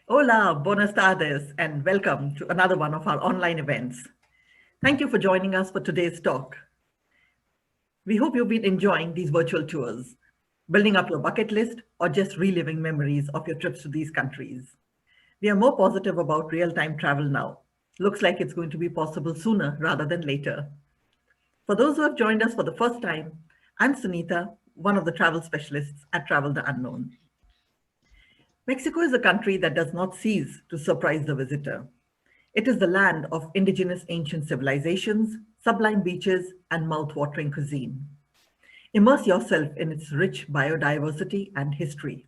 Hola, buenas tardes, and welcome to another one of our online events. Thank you for joining us for today's talk. We hope you've been enjoying these virtual tours, building up your bucket list, or just reliving memories of your trips to these countries. We are more positive about real time travel now. Looks like it's going to be possible sooner rather than later. For those who have joined us for the first time, I'm Sunita, one of the travel specialists at Travel the Unknown. Mexico is a country that does not cease to surprise the visitor. It is the land of indigenous ancient civilizations, sublime beaches, and mouth-watering cuisine. Immerse yourself in its rich biodiversity and history.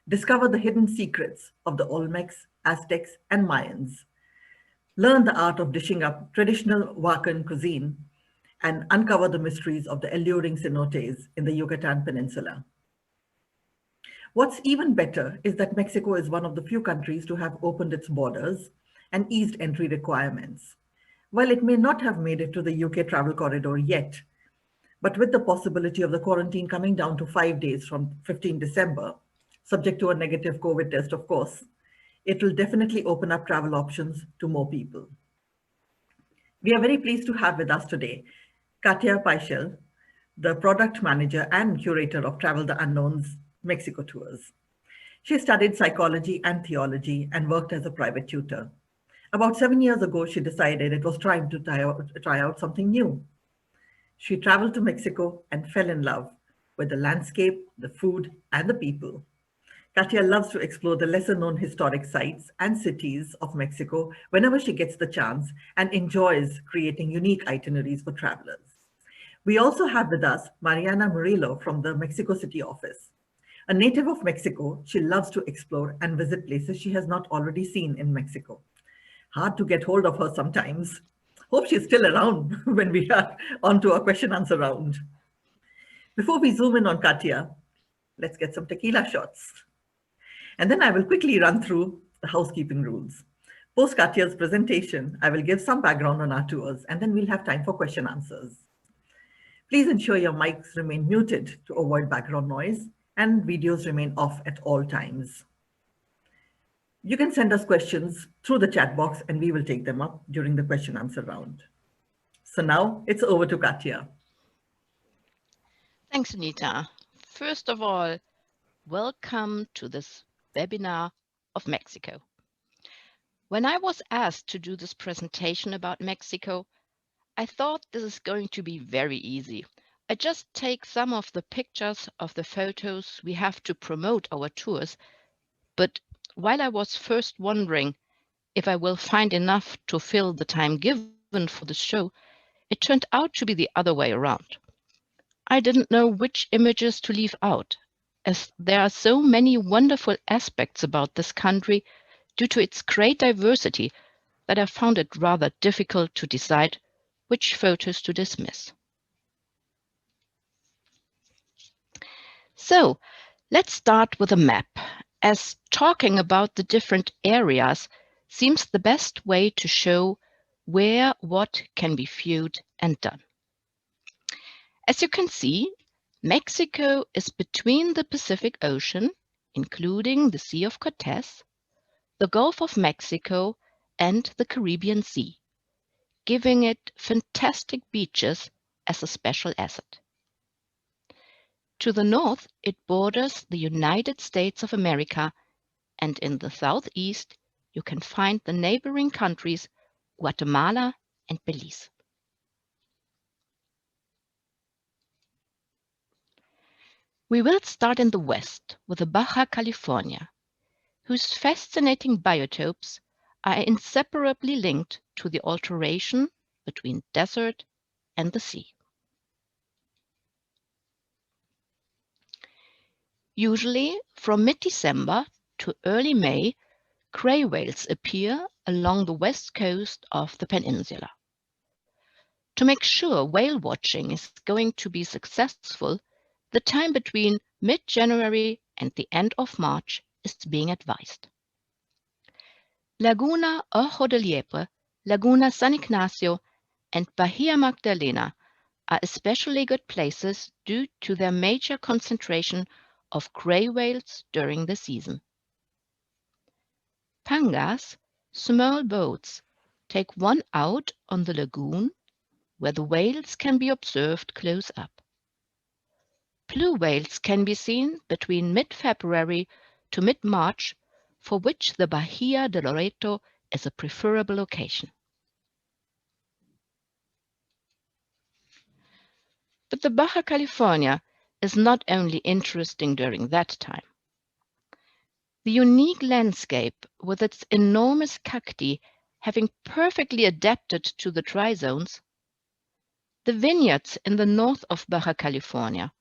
Discover the hidden secrets of the Olmecs, Aztecs, and Mayans. Learn the art of dishing up traditional Oaxacan cuisine and uncover the mysteries of the alluring cenotes in the Yucatan Peninsula. What's even better is that Mexico is one of the few countries to have opened its borders and eased entry requirements. While it may not have made it to the UK travel corridor yet, but with the possibility of the quarantine coming down to 5 days from 15 December, subject to a negative COVID test, of course, it will definitely open up travel options to more people. We are very pleased to have with us today Katja Peichl, the product manager and curator of Travel the Unknown's Mexico tours. She studied psychology and theology and worked as a private tutor. About 7 years ago, she decided it was time to try out something new. She traveled to Mexico and fell in love with the landscape, the food, and the people. Katya loves to explore the lesser known historic sites and cities of Mexico whenever she gets the chance and enjoys creating unique itineraries for travelers. We also have with us Mariana Murillo from the Mexico City office. A native of Mexico, she loves to explore and visit places she has not already seen in Mexico. Hard to get hold of her sometimes. Hope she's still around when we are on to our question answer round. Before we zoom in on Katya, let's get some tequila shots. And then I will quickly run through the housekeeping rules. Post Katya's presentation, I will give some background on our tours, and then we'll have time for question answers. Please ensure your mics remain muted to avoid background noise, and videos remain off at all times. You can send us questions through the chat box, and we will take them up during the question answer round. So now it's over to Katya. Thanks, Anita. First of all, welcome to this webinar of Mexico. When I was asked to do this presentation about Mexico, I thought this is going to be very easy. I just take some of the pictures of the photos we have to promote our tours, but while I was first wondering if I will find enough to fill the time given for the show, it turned out to be the other way around. I didn't know which images to leave out, as there are so many wonderful aspects about this country due to its great diversity that I found it rather difficult to decide which photos to dismiss. So let's start with a map, as talking about the different areas seems the best way to show where what can be viewed and done. As you can see, Mexico is between the Pacific Ocean, including the Sea of Cortez, the Gulf of Mexico, and the Caribbean Sea, giving it fantastic beaches as a special asset. To the north, it borders the United States of America, and in the southeast, you can find the neighboring countries Guatemala and Belize. We will start in the west with the Baja California, whose fascinating biotopes are inseparably linked to the alteration between desert and the sea. Usually, from mid-December to early May, gray whales appear along the west coast of the peninsula. To make sure whale watching is going to be successful, the time between mid-January and the end of March is being advised. Laguna Ojo de Liebre, Laguna San Ignacio, and Bahia Magdalena are especially good places due to their major concentration of gray whales during the season. tangas, small boats, take one out on the lagoon where the whales can be observed close up. Blue whales can be seen between mid-February to mid-March, for which the Bahia de Loreto is a preferable location. But the Baja California is not only interesting during that time. The unique landscape with its enormous cacti having perfectly adapted to the dry zones, the vineyards in the north of Baja California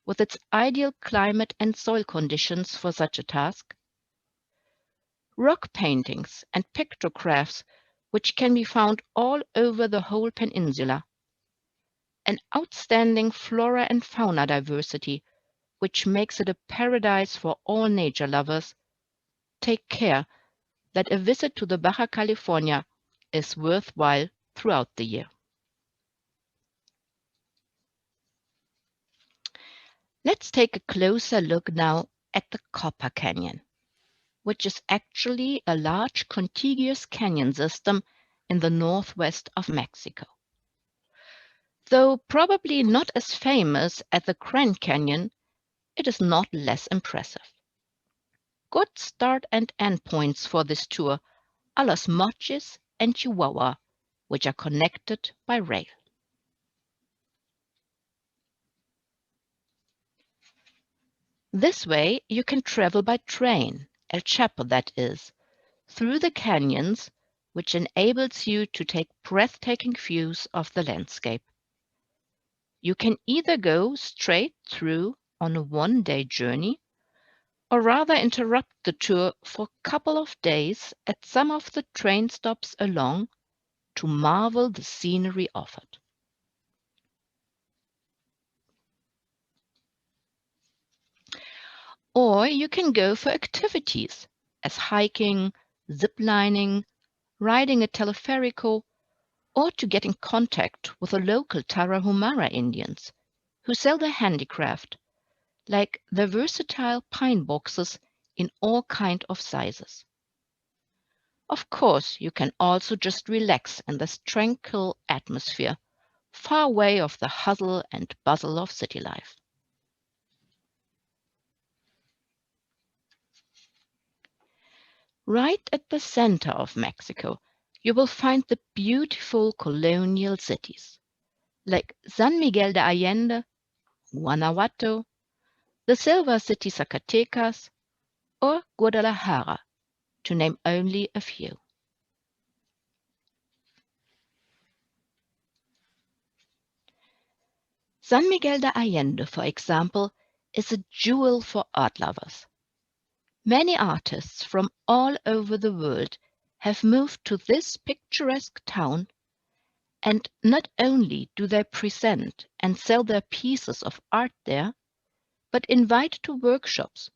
with its ideal climate and soil conditions for such a task, rock paintings and pictographs which can be found all over the whole peninsula, an outstanding flora and fauna diversity which makes it a paradise for all nature lovers. Take care that a visit to the Baja California is worthwhile throughout the year. Let's take a closer look now at the Copper Canyon, which is actually a large contiguous canyon system in the northwest of Mexico. Though probably not as famous as the Grand Canyon, it is not less impressive. Good start and end points for this tour are Los Mochis and Chihuahua, which are connected by rail. This way you can travel by train, El Chapo that is, through the canyons, which enables you to take breathtaking views of the landscape. You can either go straight through on a one-day journey, or rather interrupt the tour for a couple of days at some of the train stops along to marvel the scenery offered. Or you can go for activities as hiking, ziplining, riding a teleférico, or to get in contact with the local Tarahumara Indians who sell their handicraft, like the versatile pine boxes in all kinds of sizes. Of course, you can also just relax in this tranquil atmosphere, far away of the hustle and bustle of city life. Right at the center of Mexico, you will find the beautiful colonial cities, like San Miguel de Allende, Guanajuato, the Silver City Zacatecas, or Guadalajara, to name only a few. San Miguel de Allende, for example, is a jewel for art lovers. Many artists from all over the world have moved to this picturesque town, and not only do they present and sell their pieces of art there, but invite to workshops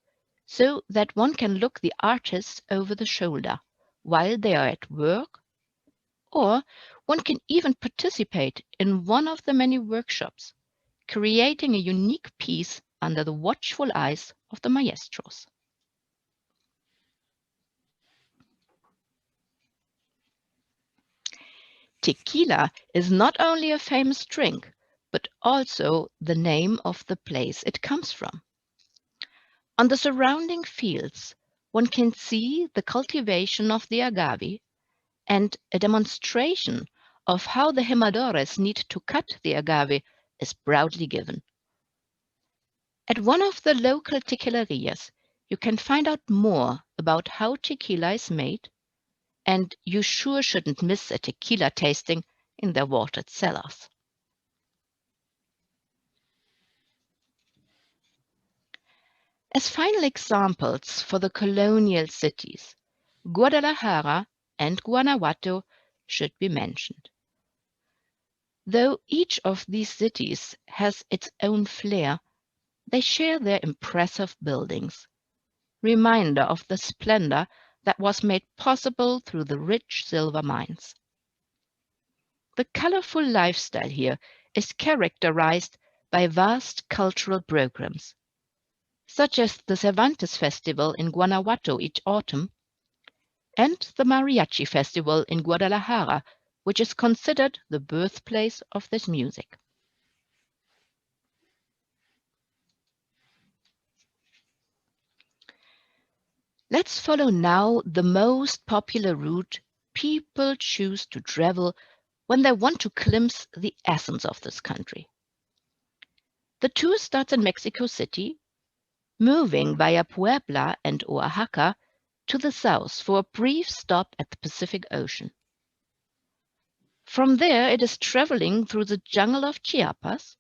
so that one can look the artists over the shoulder while they are at work, or one can even participate in one of the many workshops, creating a unique piece under the watchful eyes of the maestros. Tequila is not only a famous drink, but also the name of the place it comes from. On the surrounding fields, one can see the cultivation of the agave, and a demonstration of how the jimadores need to cut the agave is proudly given. At one of the local tequilerias, you can find out more about how tequila is made, and you sure shouldn't miss a tequila tasting in their vaulted cellars. As final examples for the colonial cities, Guadalajara and Guanajuato should be mentioned. Though each of these cities has its own flair, they share their impressive buildings, reminder of the splendor that was made possible through the rich silver mines. The colorful lifestyle here is characterized by vast cultural programs, such as the Cervantes Festival in Guanajuato each autumn, and the Mariachi Festival in Guadalajara, which is considered the birthplace of this music. Let's follow now the most popular route people choose to travel when they want to glimpse the essence of this country. The tour starts in Mexico City, moving via Puebla and Oaxaca to the south for a brief stop at the Pacific Ocean. From there, it is traveling through the jungle of Chiapas,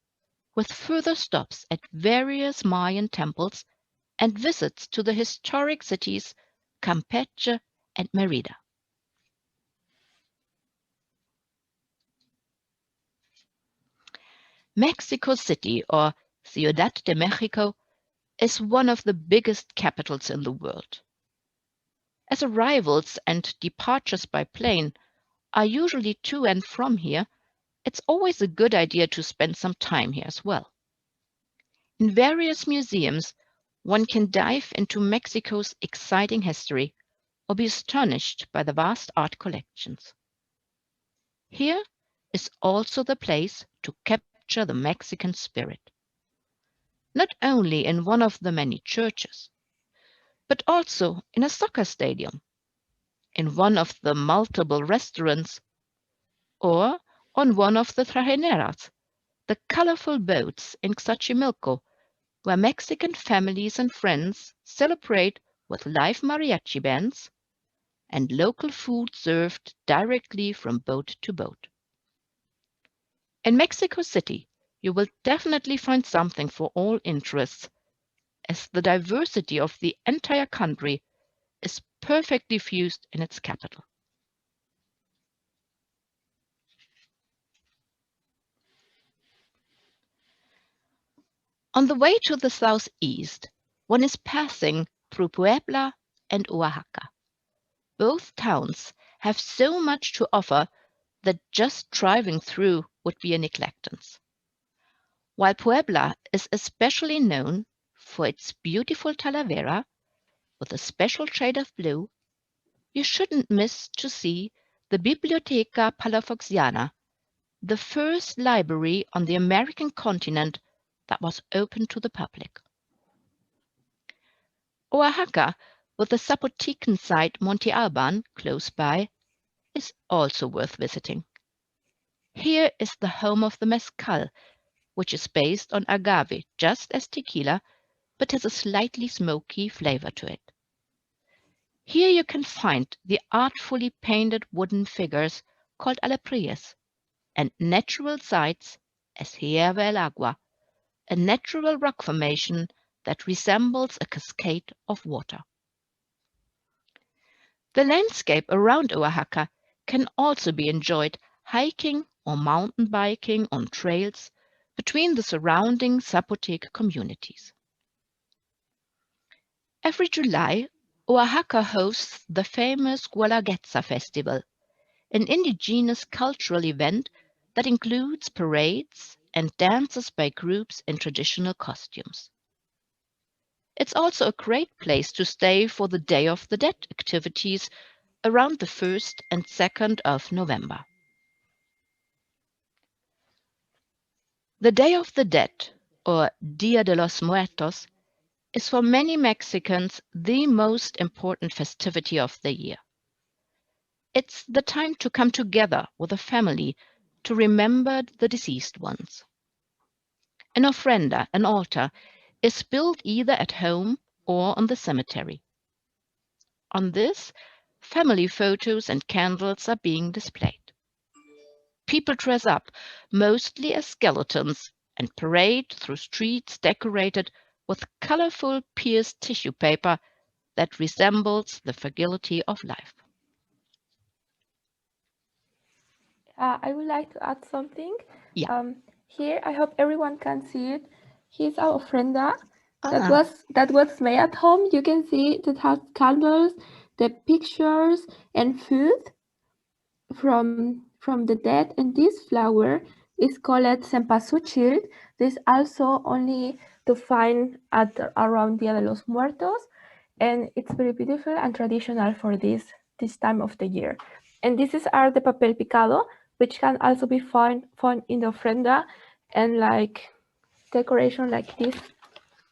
with further stops at various Mayan temples and visits to the historic cities Campeche and Mérida. Mexico City, or Ciudad de Mexico, is one of the biggest capitals in the world. As arrivals and departures by plane are usually to and from here, it's always a good idea to spend some time here as well. In various museums, one can dive into Mexico's exciting history or be astonished by the vast art collections. Here is also the place to capture the Mexican spirit, not only in one of the many churches, but also in a soccer stadium, in one of the multiple restaurants, or on one of the trajineras, the colorful boats in Xochimilco, where Mexican families and friends celebrate with live mariachi bands and local food served directly from boat to boat. In Mexico City, you will definitely find something for all interests, as the diversity of the entire country is perfectly fused in its capital. On the way to the southeast, one is passing through Puebla and Oaxaca. Both towns have so much to offer that just driving through would be a neglectance. While Puebla is especially known for its beautiful talavera with a special shade of blue, you shouldn't miss to see the Biblioteca Palafoxiana, the first library on the American continent that was open to the public. Oaxaca, with the Zapotecan site Monte Alban close by, is also worth visiting. Here is the home of the mezcal, which is based on agave just as tequila, but has a slightly smoky flavor to it. Here you can find the artfully painted wooden figures called aleprias, and natural sites as Hierve el Agua, a natural rock formation that resembles a cascade of water. The landscape around Oaxaca can also be enjoyed hiking or mountain biking on trails between the surrounding Zapotec communities. Every July, Oaxaca hosts the famous Guelaguetza Festival, an indigenous cultural event that includes parades and dances by groups in traditional costumes. It's also a great place to stay for the Day of the Dead activities around the 1st and 2nd of November. The Day of the Dead, or Dia de los Muertos, is for many Mexicans the most important festivity of the year. It's the time to come together with a family to remember the deceased ones. An ofrenda, an altar, is built either at home or on the cemetery. On this, family photos and candles are being displayed. People dress up, mostly as skeletons, and parade through streets decorated with colorful pierced tissue paper that resembles the fragility of life. I would like to add something. Yeah. Here, I hope everyone can see it. Here's our ofrenda Ah. that was made at home. You can see that has candles, the pictures, and food from the dead. And this flower is called cempasúchil. This also only to find at around Dia de los Muertos, and it's very beautiful and traditional for this this time of the year. And these are the papel picado, which can also be found in the ofrenda, and like decoration like this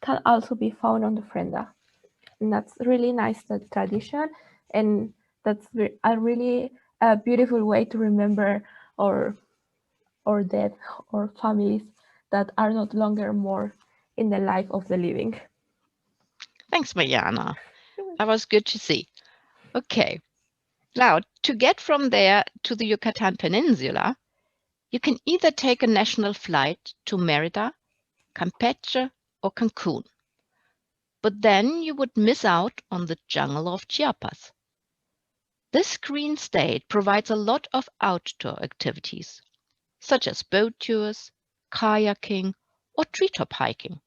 can also be found on the ofrenda. And that's really nice, that tradition, and that's a really beautiful way to remember our death or families that are not longer more in the life of the living. Thanks, Mariana. That was good to see. Okay, now to get from there to the Yucatan Peninsula, you can either take a national flight to Merida, Campeche, or Cancun. But then you would miss out on the jungle of Chiapas. This green state provides a lot of outdoor activities, such as boat tours, kayaking, or treetop hiking.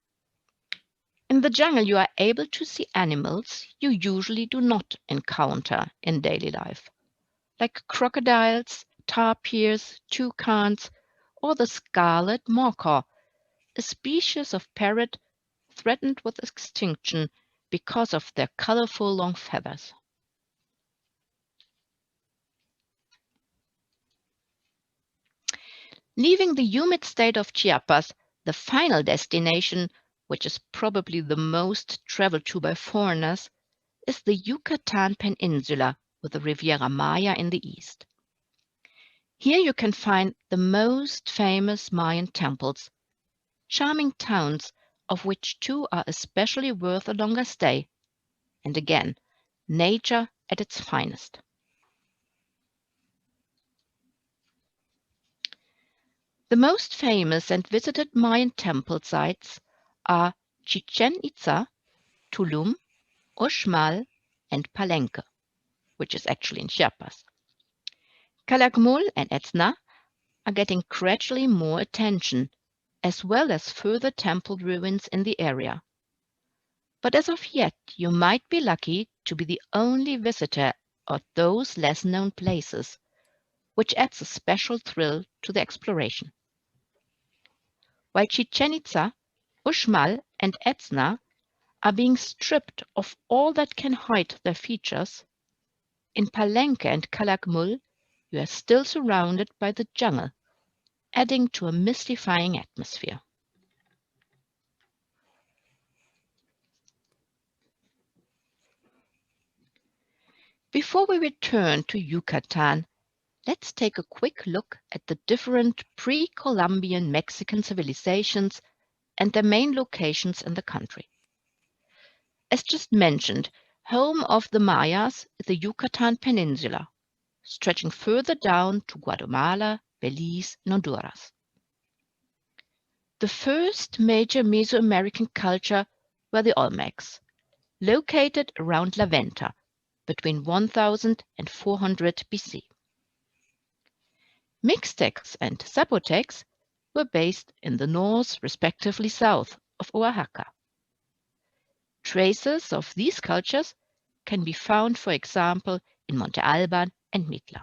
In the jungle, you are able to see animals you usually do not encounter in daily life, like crocodiles, tapirs, toucans, or the scarlet macaw, a species of parrot threatened with extinction because of their colorful long feathers. Leaving the humid state of Chiapas, the final destination, which is probably the most traveled to by foreigners, is the Yucatan Peninsula with the Riviera Maya in the east. Here you can find the most famous Mayan temples, charming towns, of which two are especially worth a longer stay, and again, nature at its finest. The most famous and visited Mayan temple sites are Chichen Itza, Tulum, Uxmal, and Palenque, which is actually in Chiapas. Calakmul and Etna are getting gradually more attention, as well as further temple ruins in the area. But as of yet, you might be lucky to be the only visitor of those less-known places, which adds a special thrill to the exploration. While Chichen Itza, Uxmal, and Etna are being stripped of all that can hide their features, in Palenque and Calakmul you are still surrounded by the jungle, adding to a mystifying atmosphere. Before we return to Yucatan, let's take a quick look at the different pre-Columbian Mexican civilizations and their main locations in the country. As just mentioned, home of the Mayas is the Yucatan Peninsula, stretching further down to Guatemala, Belize, and Honduras. The first major Mesoamerican culture were the Olmecs, located around La Venta between 1000 and 400 BC. Mixtecs and Zapotecs were based in the north, respectively south, of Oaxaca. Traces of these cultures can be found, for example, in Monte Alban and Mitla.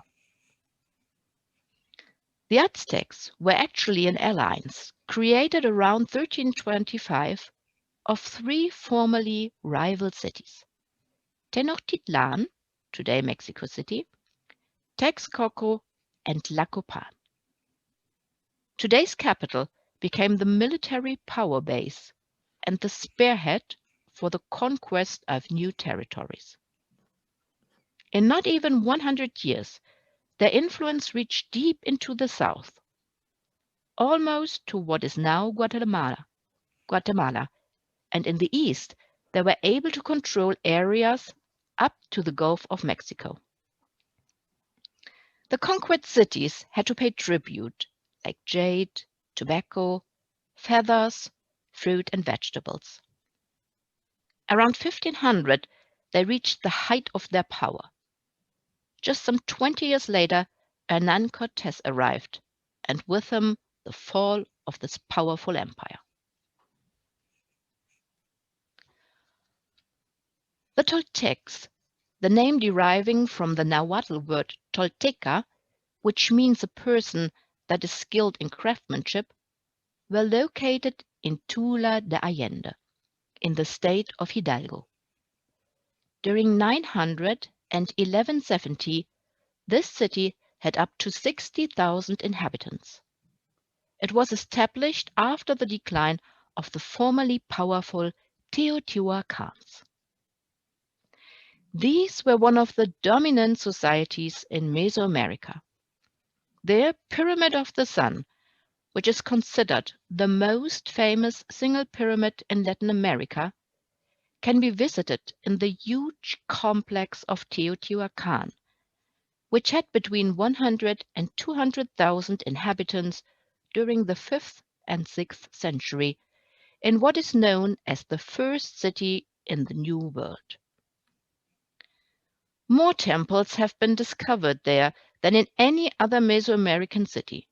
The Aztecs were actually an alliance created around 1325 of three formerly rival cities: Tenochtitlan, today Mexico City, Texcoco, and Tlacopan. Today's capital became the military power base and the spearhead for the conquest of new territories. In not even 100 years, their influence reached deep into the south, almost to what is now Guatemala, and in the east, they were able to control areas up to the Gulf of Mexico. The conquered cities had to pay tribute, like jade, tobacco, feathers, fruit, and vegetables. Around 1500, they reached the height of their power. Just some 20 years later, Hernán Cortés arrived, and with him the fall of this powerful empire. The Toltecs, the name deriving from the Nahuatl word Tolteca, which means a person that is skilled in craftsmanship, were located in Tula de Allende, in the state of Hidalgo. During 900 and 1170, this city had up to 60,000 inhabitants. It was established after the decline of the formerly powerful Teotihuacans. These were one of the dominant societies in Mesoamerica. Their Pyramid of the Sun, which is considered the most famous single pyramid in Latin America, can be visited in the huge complex of Teotihuacan, which had between 100 and 200,000 inhabitants during the 5th and 6th century, in what is known as the first city in the New World. More temples have been discovered there than in any other Mesoamerican city,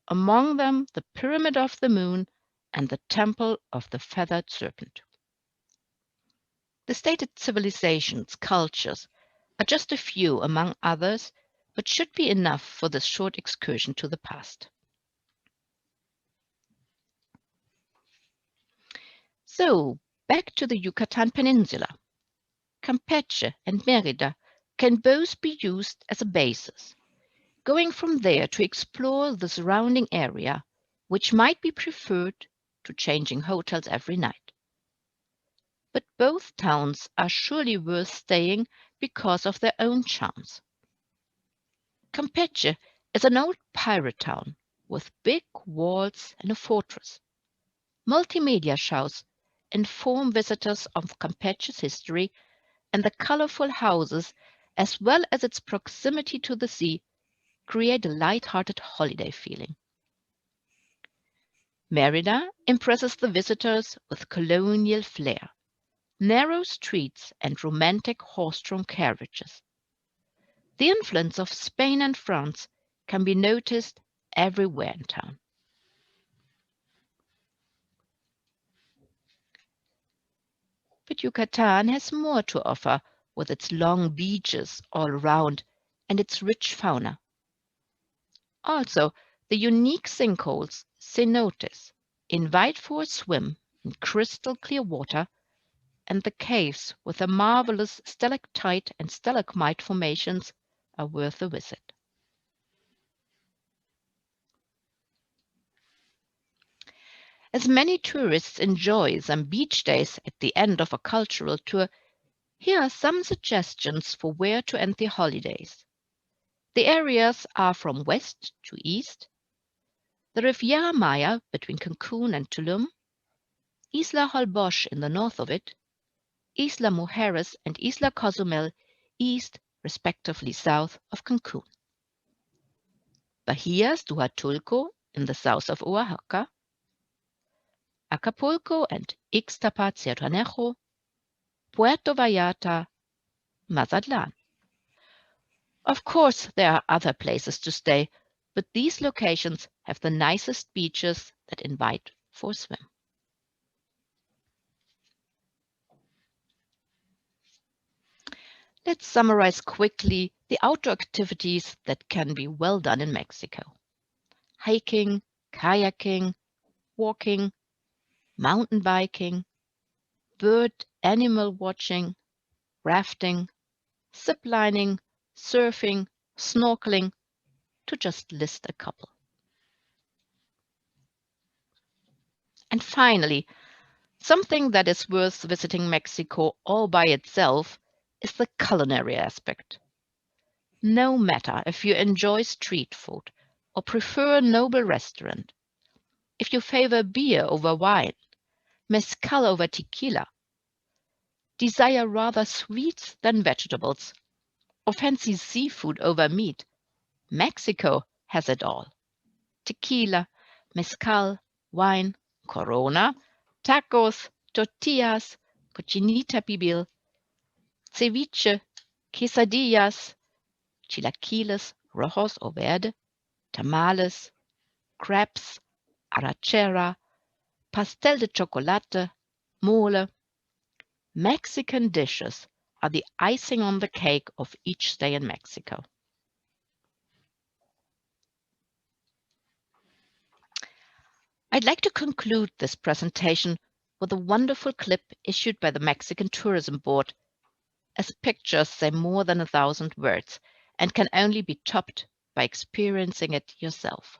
among them the Pyramid of the Moon and the Temple of the Feathered Serpent. The stated civilizations, cultures, are just a few among others, but should be enough for this short excursion to the past. So, back to the Yucatan Peninsula. Campeche and Mérida can both be used as a basis, going from there to explore the surrounding area, which might be preferred to changing hotels every night. But both towns are surely worth staying because of their own charms. Campeche is an old pirate town with big walls and a fortress. Multimedia shows inform visitors of Campeche's history, and the colorful houses, as well as its proximity to the sea, create a light-hearted holiday feeling. Mérida impresses the visitors with colonial flair, narrow streets and romantic horse-drawn carriages. The influence of Spain and France can be noticed everywhere in town. But Yucatan has more to offer with its long beaches all around and its rich fauna. Also, the unique sinkholes, cenotes, invite for a swim in crystal clear water, and the caves with the marvelous stalactite and stalagmite formations are worth a visit. As many tourists enjoy some beach days at the end of a cultural tour, here are some suggestions for where to end the holidays. The areas are from west to east: the Riviera Maya between Cancun and Tulum, Isla Holbox in the north of it, Isla Mujeres and Isla Cozumel east, respectively south of Cancun, Bahias do Huatulco in the south of Oaxaca, Acapulco and Ixtapa Zihuatanejo, Puerto Vallarta, Mazatlan. Of course, there are other places to stay, but these locations have the nicest beaches that invite for a swim. Let's summarize quickly the outdoor activities that can be well done in Mexico: hiking, kayaking, walking, mountain biking, bird animal watching, rafting, ziplining, surfing, snorkeling, to just list a couple. And finally, something that is worth visiting Mexico all by itself is the culinary aspect. No matter if you enjoy street food or prefer a noble restaurant, if you favor beer over wine, mezcal over tequila, desire rather sweets than vegetables, or fancy seafood over meat, Mexico has it all. Tequila, mezcal, wine, Corona, tacos, tortillas, cochinita pibil, ceviche, quesadillas, chilaquiles, rojos o verde, tamales, crepes, arrachera, pastel de chocolate, mole. Mexican dishes are the icing on the cake of each stay in Mexico. I'd like to conclude this presentation with a wonderful clip issued by the Mexican Tourism Board, as pictures say more than 1,000 words and can only be topped by experiencing it yourself.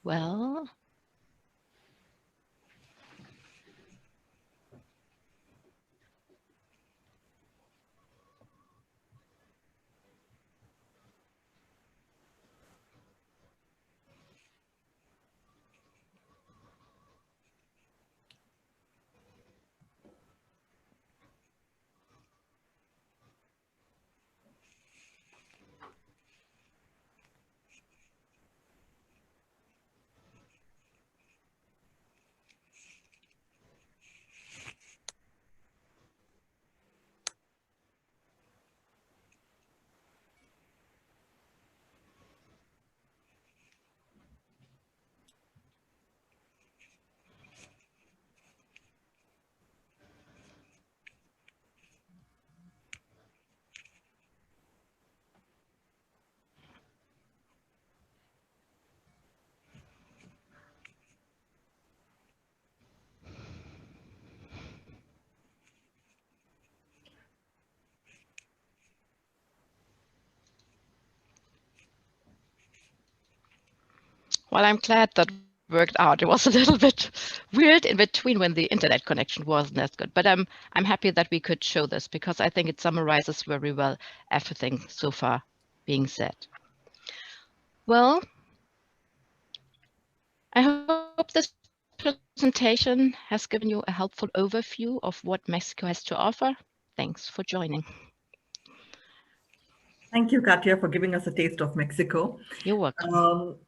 Well, Well, I'm glad that worked out. It was a little bit weird in between when the internet connection wasn't as good, but I'm happy that we could show this because I think it summarizes very well everything so far being said. Well, I hope this presentation has given you a helpful overview of what Mexico has to offer. Thanks for joining. Thank you, Katja, for giving us a taste of Mexico. You're welcome.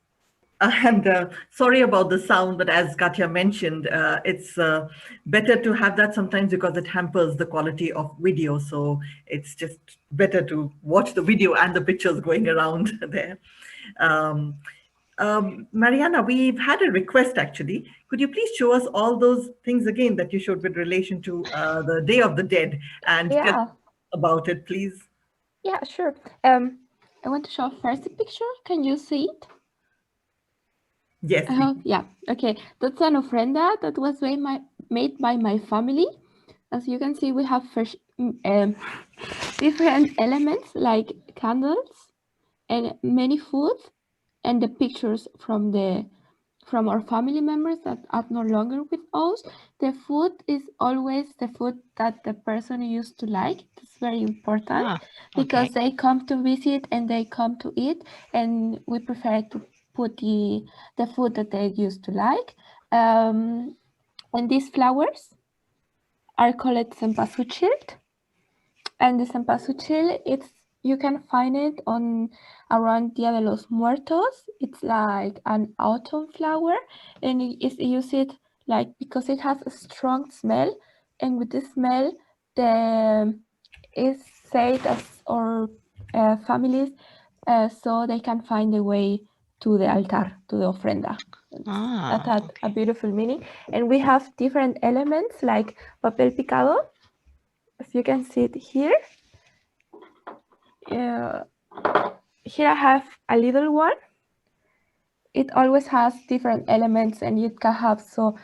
And sorry about the sound, but as Katja mentioned, it's better to have that sometimes because it hampers the quality of video. So it's just better to watch the video and the pictures going around there. Mariana, we've had a request actually. Could you please show us all those things again that you showed with relation to the Day of the Dead and tell us about it, please? Yeah, sure. I want to show first the picture. Can you see it? Yes. Yeah, okay. That's an ofrenda that was made by my family. As you can see, we have different elements like candles and many foods, and the pictures from our family members that are no longer with us. The food is always the food that the person used to like. It's very important because they come to visit and they come to eat, and we prefer to put the food that they used to like. And these flowers are called cempasúchil, and the cempasúchil, you can find it on around Dia de los Muertos. It's like an autumn flower, and it's used like because it has a strong smell, and with the smell, it's said as our families, so they can find a way to the altar, to the ofrenda. That had a beautiful meaning, and we have different elements like papel picado, as you can see it here. Here I have a little one. It always has different elements, and it can have so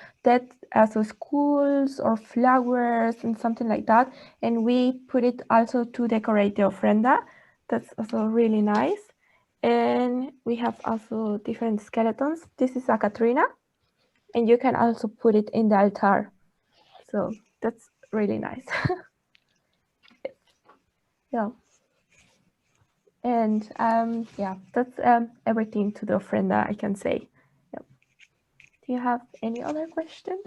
schools or flowers and something like that. And we put it also to decorate the ofrenda. That's also really nice. And we have also different skeletons. This is a Catrina, and you can also put it in the altar. So that's really nice. Yeah. And yeah, that's everything to the ofrenda I can say. Yep. Do you have any other questions?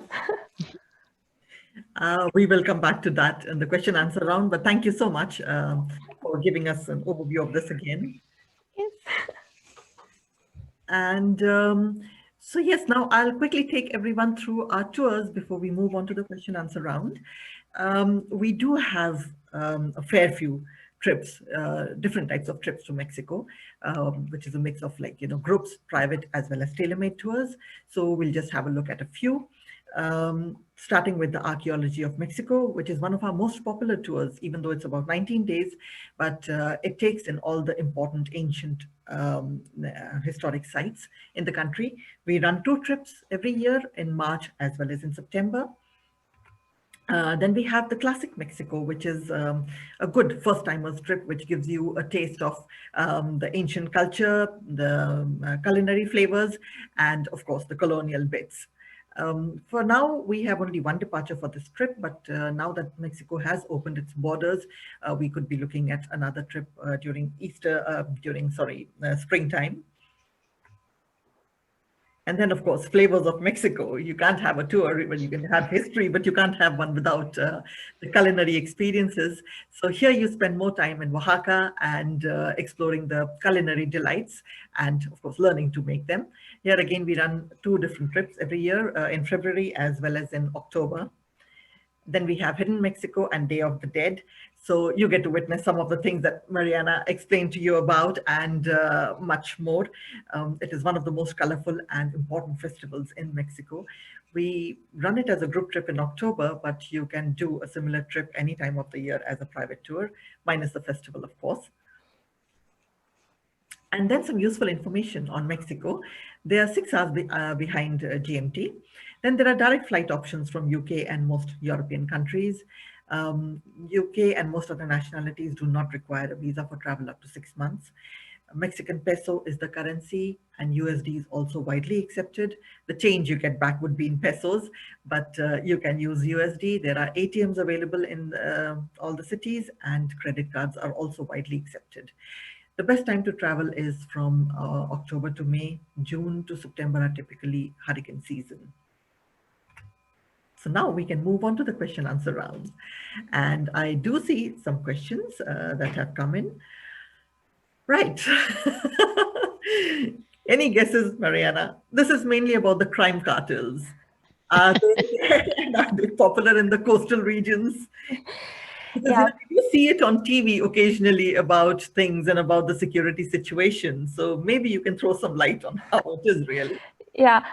We will come back to that in the question answer round, but thank you so much for giving us an overview of this again. Yes. And so yes, now I'll quickly take everyone through our tours before we move on to the question answer round. We do have a fair few trips, different types of trips to Mexico, which is a mix of groups, private as well as tailor-made tours. So we'll just have a look at a few. Starting with the archaeology of Mexico, which is one of our most popular tours, even though it's about 19 days, but it takes in all the important ancient historic sites in the country. We run 2 trips every year in March as well as in September. Then we have the classic Mexico, which is a good first-timers trip, which gives you a taste of the ancient culture, the culinary flavors, and of course the colonial bits. For now, we have only one departure for this trip, but now that Mexico has opened its borders, we could be looking at another trip during springtime. And then, of course, Flavors of Mexico. You can't have a tour, well, you can have history, but you can't have one without the culinary experiences. So here you spend more time in Oaxaca and exploring the culinary delights and, of course, learning to make them. Here again, we run 2 different trips every year in February as well as in October. Then we have Hidden Mexico and Day of the Dead. So you get to witness some of the things that Mariana explained to you about and much more. It is one of the most colorful and important festivals in Mexico. We run it as a group trip in October, but you can do a similar trip any time of the year as a private tour, minus the festival, of course. And then some useful information on Mexico. They are 6 hours behind GMT. Then there are direct flight options from UK and most European countries. UK and most other nationalities do not require a visa for travel up to 6 months. Mexican peso is the currency, and USD is also widely accepted. The change you get back would be in pesos, but you can use USD. There are ATMs available in all the cities, and credit cards are also widely accepted. The best time to travel is from October to May. June to September are typically hurricane season. So now we can move on to the question answer round. And I do see some questions that have come in. Right. Any guesses, Mariana? This is mainly about the crime cartels. Are they popular in the coastal regions? Because Yeah, you see it on TV occasionally about things and about the security situation. So maybe you can throw some light on how it is really. yeah,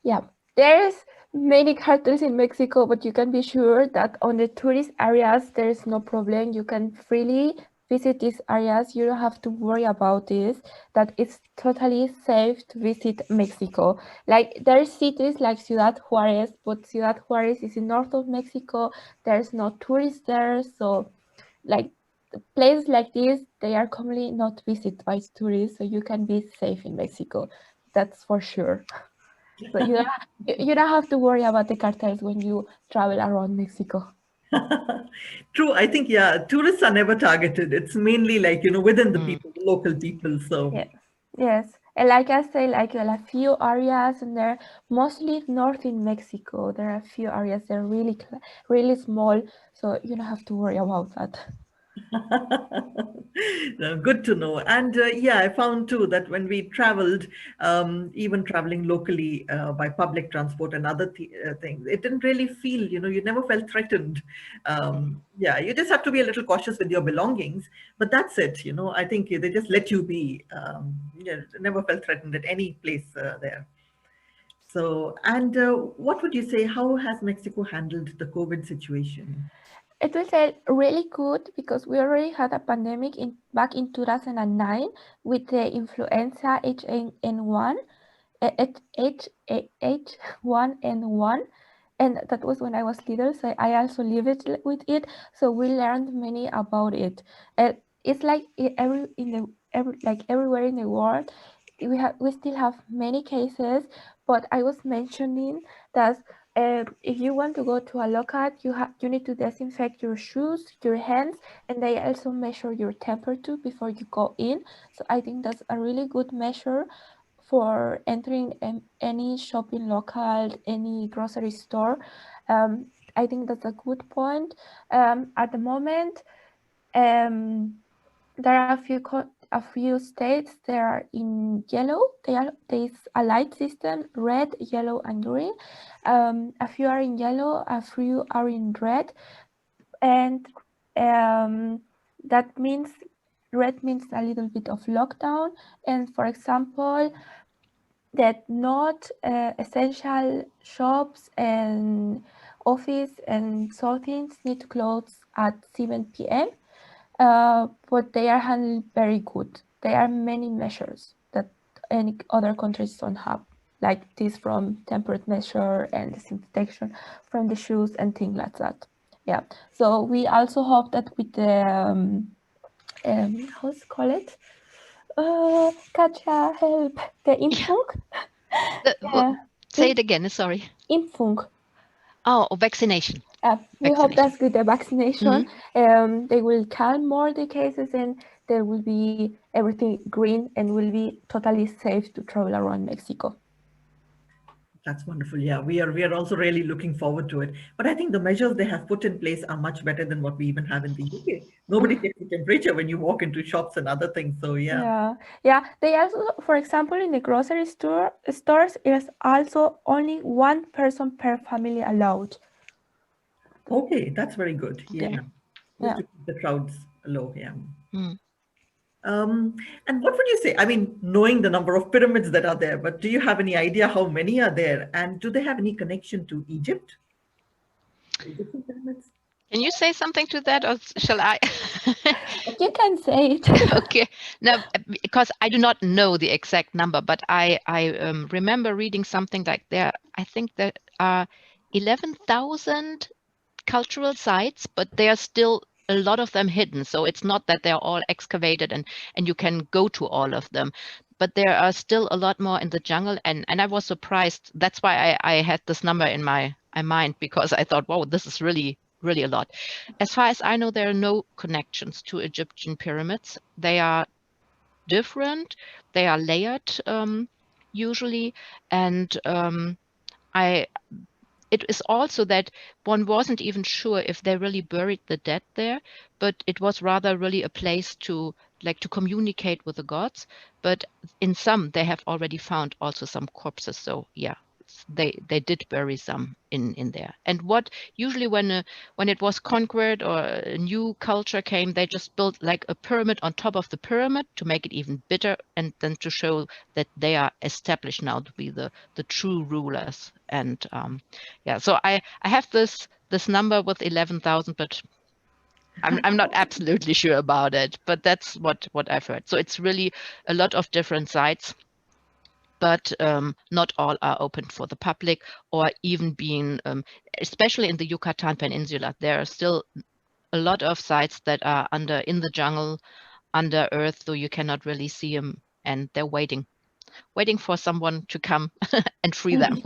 yeah. There's many cartels in Mexico, but you can be sure that on the tourist areas, there's no problem. You can freely visit these areas. You don't have to worry about this, that it's totally safe to visit Mexico. Like there's cities like Ciudad Juarez, but Ciudad Juarez is in north of Mexico. There's no tourists there. So like places like this, they are commonly not visited by tourists. So you can be safe in Mexico. That's for sure. So you don't have to worry about the cartels when you travel around Mexico. True. I think, yeah, tourists are never targeted. It's mainly like, within the Mm. people, the local people. So Yes, yes. And like I say, like a few areas, and they're mostly north in Mexico. There are a few areas that are really, really small, so you don't have to worry about that. No, good to know. And yeah, I found too that when we traveled, even traveling locally by public transport and other things, it didn't really feel, you never felt threatened. Yeah, you just have to be a little cautious with your belongings, but that's it. I think they just let you be. Yeah, never felt threatened at any place there. So, and what would you say? How has Mexico handled the COVID situation? It was really good because we already had a pandemic back in 2009 with the influenza HN1, H1N1, and that was when I was little. So I also lived with it. So we learned many about it. It's like everywhere in the world, we still have many cases. But I was mentioning that if you want to go to a local, you need to disinfect your shoes, your hands, and they also measure your temperature before you go in. So I think that's a really good measure for entering any shopping local, any grocery store. I think that's a good point. At the moment, there are a few states that are in yellow. There's a light system: red, yellow, and green. A few are in yellow, a few are in red, and that means red means a little bit of lockdown. And for example, that not essential shops and office and so things need to close at 7 p.m. But they are handled very good. There are many measures that any other countries don't have, like this from temperature measure and disinfection from the shoes and things like that. Yeah. So we also hope that with the how's it called? Katja, help! The Yeah. Impfung? Well, Yeah, say it again. Sorry. Impfung. Oh, vaccination. We hope Vaccination. that with the vaccination, they will calm more the cases and there will be everything green and will be totally safe to travel around Mexico. That's wonderful. Yeah, we are also really looking forward to it. But I think the measures they have put in place are much better than what we even have in the UK. Nobody takes the temperature when you walk into shops and other things. So yeah. Yeah, yeah. They also, for example, in the grocery stores, there's also only one person per family allowed. Okay, that's very good. Okay. Yeah. Just Yeah. to keep the crowds low. Yeah. Mm. And what would you say? I mean, knowing the number of pyramids that are there, but do you have any idea how many are there? And do they have any connection to Egypt? The Egyptian pyramids? Can you say something to that, or shall I? You can say it. Okay. No, because I do not know the exact number, but I remember reading something like I think there are 11,000 cultural sites, but they are still a lot of them hidden. So it's not that they're all excavated and you can go to all of them. But there are still a lot more in the jungle. And I was surprised. That's why I had this number in my mind, because I thought, wow, this is really, really a lot. As far as I know, there are no connections to Egyptian pyramids. They are different. They are layered usually. And it is also that one wasn't even sure if they really buried the dead there, but it was rather really a place to communicate with the gods. But in some, they have already found also some corpses. So yeah, they did bury some in there. And what usually when it was conquered or a new culture came, they just built like a pyramid on top of the pyramid to make it even bigger, and then to show that they are established now to be the true rulers. And yeah, so I have this number with 11,000, but I'm not absolutely sure about it. But that's what I've heard. So it's really a lot of different sites, but not all are open for the public, or even being, especially in the Yucatan Peninsula, there are still a lot of sites that are in the jungle, under earth, so you cannot really see them, and they're waiting for someone to come and free them.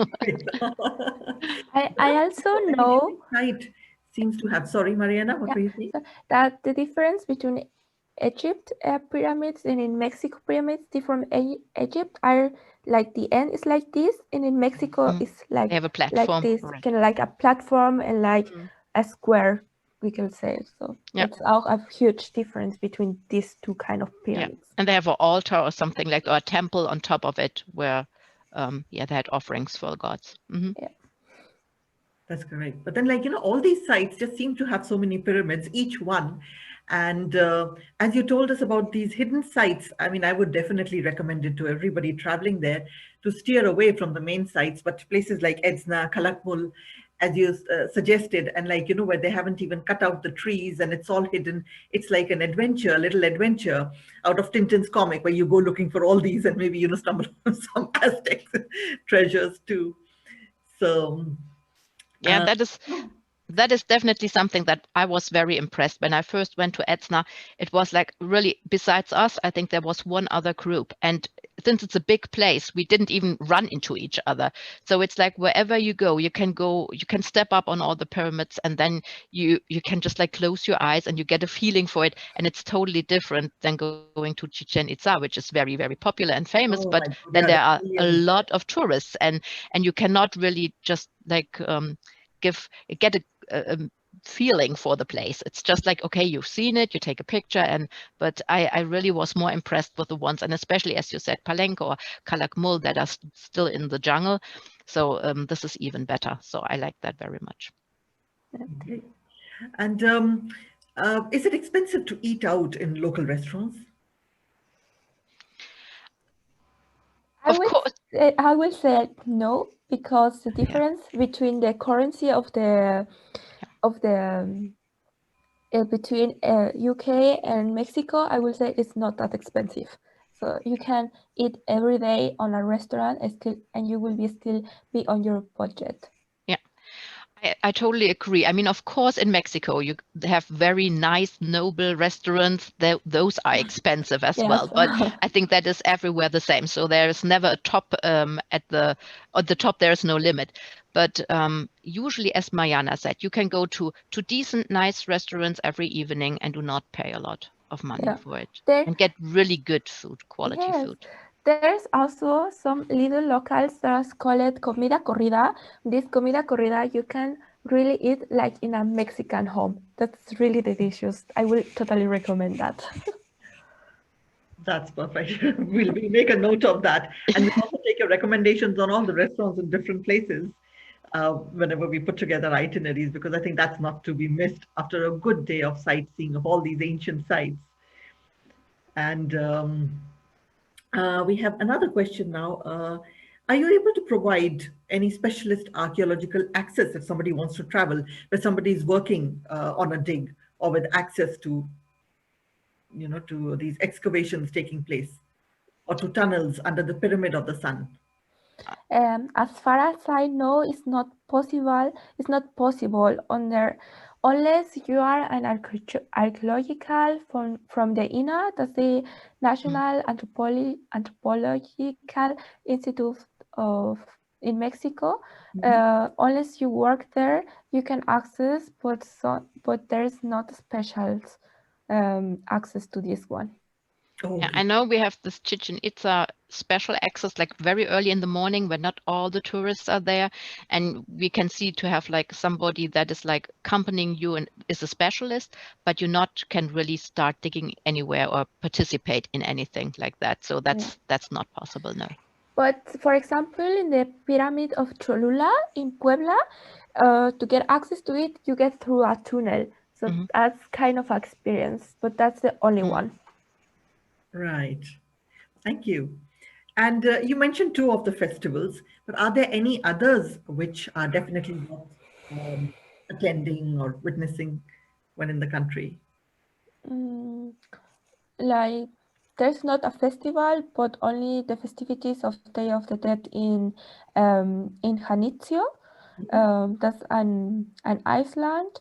I also know Site seems to have. Sorry, Mariana, what were you saying? so that the difference between Egypt pyramids and in Mexico pyramids, different Egypt are like the end is like this, and in Mexico it's like They have a platform, this, right. kind of like a platform and like a square, we can say. So it's auch a huge difference between these two kind of pyramids. Yeah. And they have an altar or something like, or a temple on top of it where they had offerings for the gods. Yeah. That's correct. But then, like, all these sites just seem to have so many pyramids, each one. And as you told us about these hidden sites, I mean, I would definitely recommend it to everybody traveling there to steer away from the main sites, but places like Edzna, Calakmul, as you suggested, and like, where they haven't even cut out the trees and it's all hidden. It's like an adventure, a little adventure out of Tintin's comic, where you go looking for all these and maybe, stumble on some Aztec treasures too. So, yeah, that is definitely something that I was very impressed. When I first went to Edzna, it was like, really, besides us, I think there was one other group. And since it's a big place, we didn't even run into each other. So it's like wherever you can step up on all the pyramids, and then you can just like close your eyes and you get a feeling for it. And it's totally different than going to Chichen Itza, which is very, very popular and famous. oh But my God, then yeah, there are a millions. lot of tourists, and you cannot really just like get a feeling for the place. It's just like, okay, you've seen it, you take a picture, but I really was more impressed with the ones, and especially, as you said, Palenque or Calakmul, that are still in the jungle. So this is even better. So I like that very much. Okay. And is it expensive to eat out in local restaurants? Of course. I will say no, because the difference between the currency of the between UK and Mexico, I will say it's not that expensive. So you can eat every day on a restaurant and you will still be on your budget. I totally agree. I mean, of course, in Mexico, you have very nice, noble restaurants. Those are expensive as well. But I think that is everywhere the same. So there is never a top at the top. There is no limit. But usually, as Mariana said, you can go to decent, nice restaurants every evening and do not pay a lot of money for it, and get really good food, quality food. There's also some little locals that are called comida corrida. This comida corrida, you can really eat like in a Mexican home. That's really delicious. I will totally recommend that. That's perfect. We'll make a note of that. And we'll also take your recommendations on all the restaurants in different places whenever we put together itineraries, because I think that's not to be missed after a good day of sightseeing of all these ancient sites. And we have another question now. Are you able to provide any specialist archaeological access if somebody wants to travel, where somebody is working on a dig, or with access to, to these excavations taking place, or to tunnels under the Pyramid of the Sun? As far as I know, it's not possible on unless you are an archaeological from the INA, that's the National Anthropological Institute of in Mexico. Unless you work there, you can access, but there's not special access to this one. Oh, Yeah, I know we have this Chichen Itza special access like very early in the morning when not all the tourists are there, and we can see to have like somebody that is like accompanying you and is a specialist, but you not can really start digging anywhere or participate in anything like that. So that's not possible, no. But for example, in the pyramid of Cholula in Puebla, to get access to it, you get through a tunnel. So that's kind of experience, but that's the only one. right. Thank you. And you mentioned two of the festivals, but are there any others which are definitely worth attending or witnessing when in the country? Like there's not a festival, but only the festivities of Day of the Dead in Janitzio. That's an island.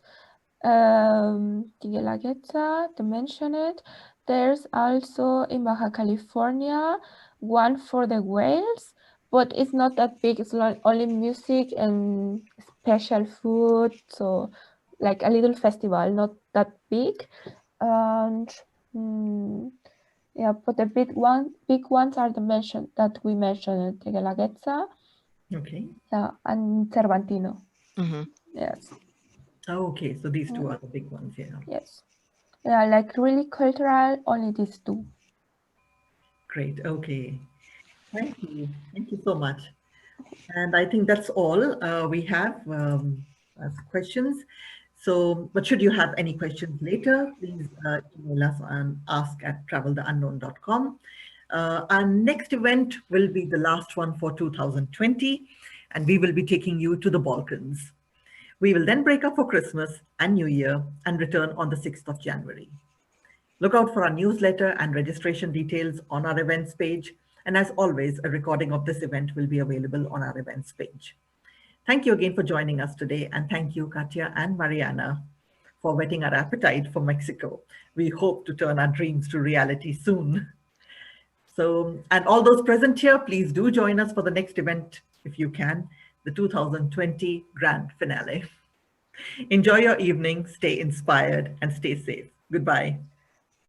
Tequila, to mention it. There's also in Baja California one for the whales, but it's not that big. It's only music and special food, so like a little festival, not that big. And yeah, but the big ones are the mentioned that we mentioned, Tequila, Okay. yeah, and Cervantino. Yes. Okay, so these two are the big ones, yeah. Yes. Yeah, like really cultural, only these two. Great. Okay. Thank you. Thank you so much. And I think that's all we have as questions. So, but should you have any questions later, please email us on ask@traveltheunknown.com. Our next event will be the last one for 2020, and we will be taking you to the Balkans. We will then break up for Christmas and New Year and return on the 6th of January. Look out for our newsletter and registration details on our events page. And as always, a recording of this event will be available on our events page. Thank you again for joining us today. And thank you, Katja and Mariana, for whetting our appetite for Mexico. We hope to turn our dreams to reality soon. So, and all those present here, please do join us for the next event, if you can, the 2020 Grand Finale. Enjoy your evening, stay inspired, and stay safe. Goodbye.